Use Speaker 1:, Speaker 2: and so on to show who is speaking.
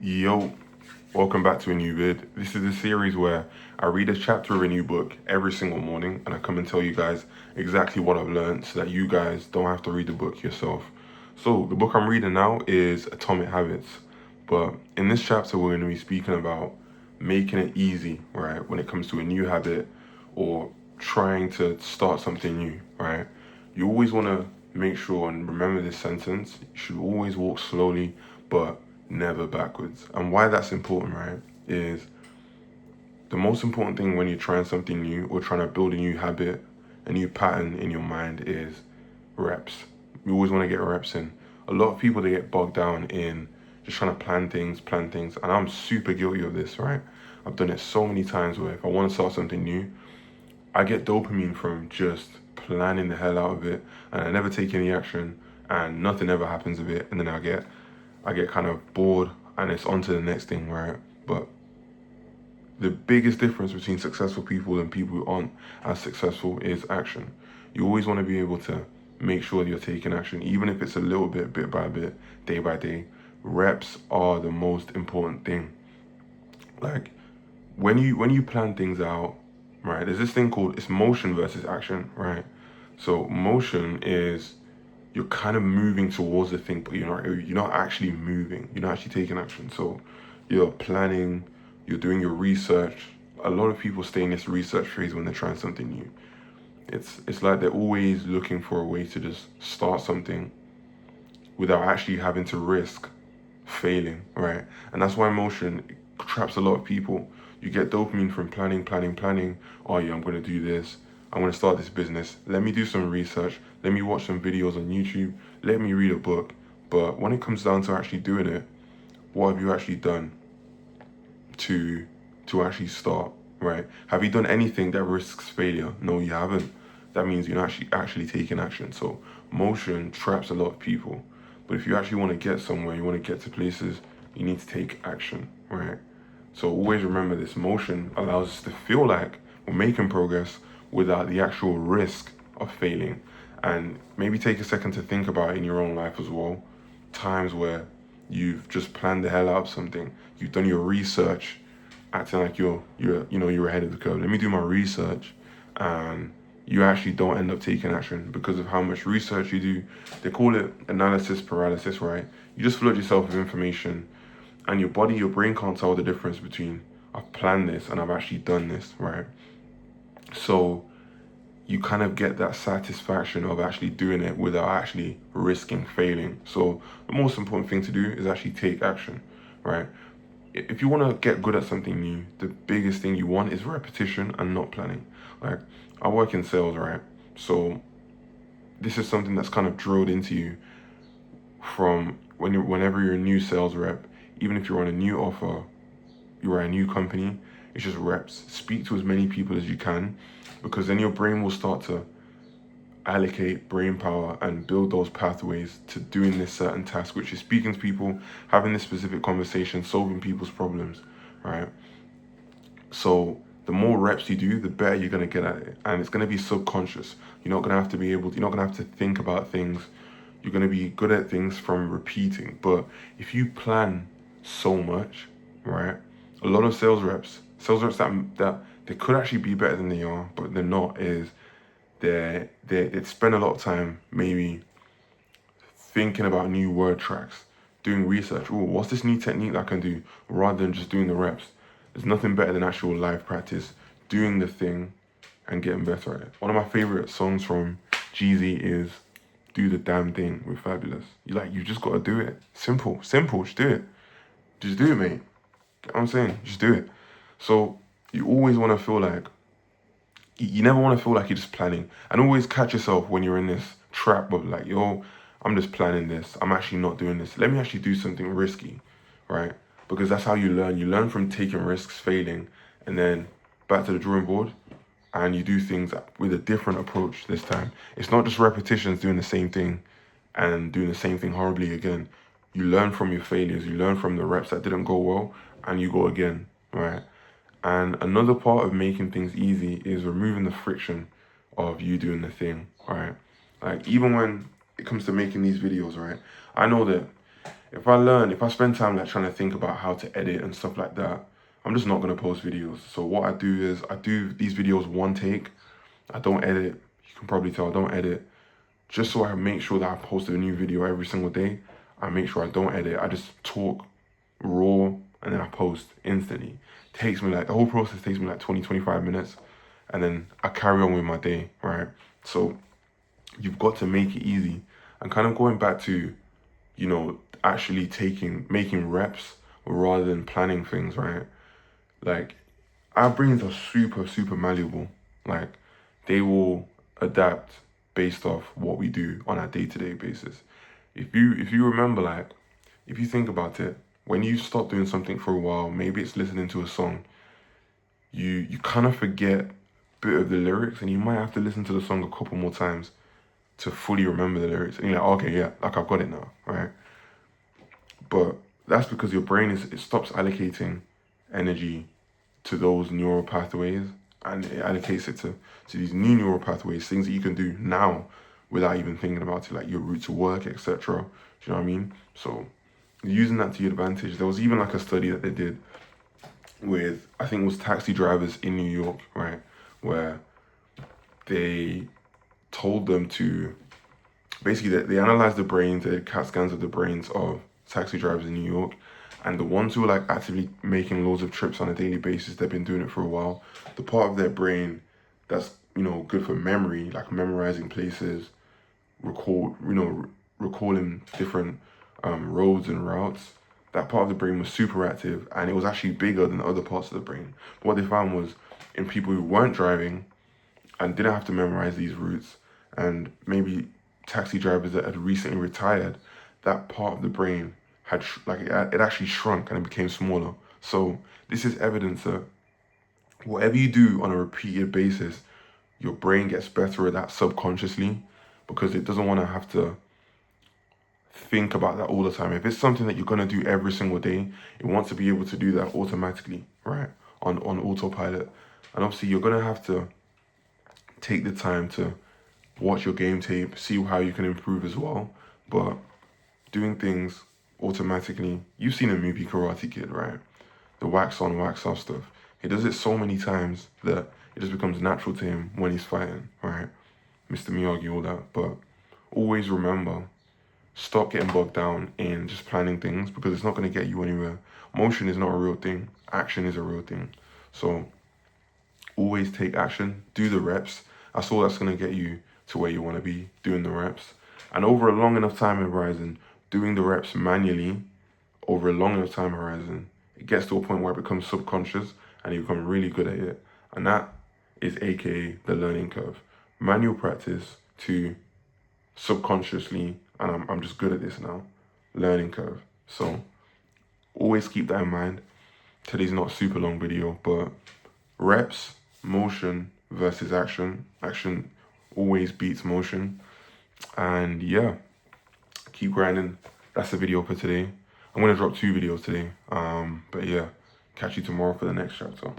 Speaker 1: Yo, welcome back to a new vid. This is a series where I read a chapter of a new book every single morning and I come and tell you guys exactly what I've learned so that you guys don't have to read the book yourself. So, the book I'm reading now is Atomic Habits. But in this chapter, we're going to be speaking about making it easy, right, when it comes to a new habit or trying to start something new, right? You always want to make sure and remember this sentence. You should always walk slowly, but never backwards. And why that's important, right, is the most important thing when you're trying something new or trying to build a new habit, a new pattern in your mind is reps. You always want to get reps in. A lot of people, they get bogged down in just trying to plan things. And I'm super guilty of this, right? I've done it so many times where if I want to start something new, I get dopamine from just planning the hell out of it and I never take any action and nothing ever happens of it, and then I get kind of bored and it's on to the next thing, right? But the biggest difference between successful people and people who aren't as successful is action. You always want to be able to make sure that you're taking action, even if it's a little bit by bit, day by day. Reps are the most important thing. Like when you plan things out, right? There's this thing called it's motion versus action, right? So motion is you're kind of moving towards the thing, but you're not actually moving. You're not actually taking action. So you're planning, you're doing your research. A lot of people stay in this research phase when they're trying something new. It's like they're always looking for a way to just start something without actually having to risk failing, right? And that's why motion traps a lot of people. You get dopamine from planning. Oh yeah, I'm gonna do this. I'm gonna start this business. Let me do some research. Let me watch some videos on YouTube. Let me read a book. But when it comes down to actually doing it, what have you actually done to actually start, right? Have you done anything that risks failure? No, you haven't. That means you're not actually taking action. So motion traps a lot of people. But if you actually want to get somewhere, you want to get to places, you need to take action, right? So always remember this motion allows us to feel like we're making progress without the actual risk of failing. And maybe take a second to think about it in your own life as well. Times where you've just planned the hell out of something, you've done your research, acting like you're ahead of the curve. Let me do my research, and you actually don't end up taking action because of how much research you do. They call it analysis paralysis, right? You just flood yourself with information, and your brain can't tell the difference between I've planned this and I've actually done this, right? So you kind of get that satisfaction of actually doing it without actually risking failing. So the most important thing to do is actually take action, right? If you want to get good at something new, the biggest thing you want is repetition and not planning. Like, I work in sales, right? So this is something that's kind of drilled into you from whenever you're a new sales rep, even if you're on a new offer, you're at a new company, it's just reps. Speak to as many people as you can, because then your brain will start to allocate brain power and build those pathways to doing this certain task, which is speaking to people, having this specific conversation, solving people's problems, right? So the more reps you do, the better you're gonna get at it, and it's gonna be subconscious. You're not gonna have to think about things. You're gonna be good at things from repeating. But if you plan so much, right? A lot of sales reps that they could actually be better than they are, but they're not. Is they spend a lot of time maybe thinking about new word tracks, doing research. Oh, what's this new technique that I can do, rather than just doing the reps. There's nothing better than actual live practice, doing the thing and getting better at it. One of my favorite songs from Jeezy is "Do the Damn Thing" with Fabulous. You just gotta do it. Simple, just do it. Just do it, mate. Get what I'm saying? Just do it. So you always want to feel like you never want to feel like you're just planning, and always catch yourself when you're in this trap of like, yo, I'm just planning this. I'm actually not doing this. Let me actually do something risky, right? Because that's how you learn. You learn from taking risks, failing, and then back to the drawing board, and you do things with a different approach this time. It's not just repetitions doing the same thing and doing the same thing horribly again. You learn from your failures. You learn from the reps that didn't go well, and you go again, right? And another part of making things easy is removing the friction of you doing the thing, right? Like, even when it comes to making these videos, right? I know that if I spend time like trying to think about how to edit and stuff like that, I'm just not gonna post videos. So what I do is I do these videos one take. I don't edit. You can probably tell I don't edit. Just so I make sure that I post a new video every single day. I make sure I don't edit. I just talk raw and then I post instantly. Takes me like, the whole process takes me like 20, 25 minutes. And then I carry on with my day, right? So you've got to make it easy. And kind of going back to, you know, actually making reps rather than planning things, right? Like, our brains are super, super malleable. Like, they will adapt based off what we do on a day-to-day basis. If you remember, like, if you think about it, when you stop doing something for a while, maybe it's listening to a song, you kind of forget a bit of the lyrics, and you might have to listen to the song a couple more times to fully remember the lyrics. And you're like, okay, yeah, like I've got it now, right? But that's because your brain it stops allocating energy to those neural pathways, and it allocates it to these new neural pathways, things that you can do now without even thinking about it, like your route to work, etc. Do you know what I mean? So using that to your advantage. There was even like a study that they did with, I think it was taxi drivers in New York, right? Where they told them to basically they analyzed the brains, they did CAT scans of the brains of taxi drivers in New York, and the ones who were like actively making loads of trips on a daily basis, they've been doing it for a while. The part of their brain that's, you know, good for memory, like memorizing places, recalling different roads and routes. That part of the brain was super active, and it was actually bigger than other parts of the brain. But what they found was in people who weren't driving and didn't have to memorize these routes, and maybe taxi drivers that had recently retired, that part of the brain had it actually shrunk and it became smaller. So this is evidence that whatever you do on a repeated basis, your brain gets better at that subconsciously, because it doesn't want to have to think about that all the time. If it's something that you're going to do every single day, it wants to be able to do that automatically, right? On autopilot. And obviously you're going to have to take the time to watch your game tape, see how you can improve as well. But doing things automatically, you've seen the movie Karate Kid, right? The wax on, wax off stuff. He does it so many times that it just becomes natural to him when he's fighting, right? Mr. Miyagi, all that. But always remember, stop getting bogged down in just planning things, because it's not going to get you anywhere. Motion is not a real thing. Action is a real thing. So always take action, do the reps. That's all that's going to get you to where you want to be, doing the reps. And over a long enough time horizon, doing the reps manually over a long enough time horizon, it gets to a point where it becomes subconscious and you become really good at it. And that is AKA the learning curve. Manual practice to subconsciously, and I'm just good at this now, learning curve. So always keep that in mind. Today's not a super long video, but reps, motion versus action. Action always beats motion. And yeah, keep grinding. That's the video for today. I'm gonna drop 2 videos today. But yeah, catch you tomorrow for the next chapter.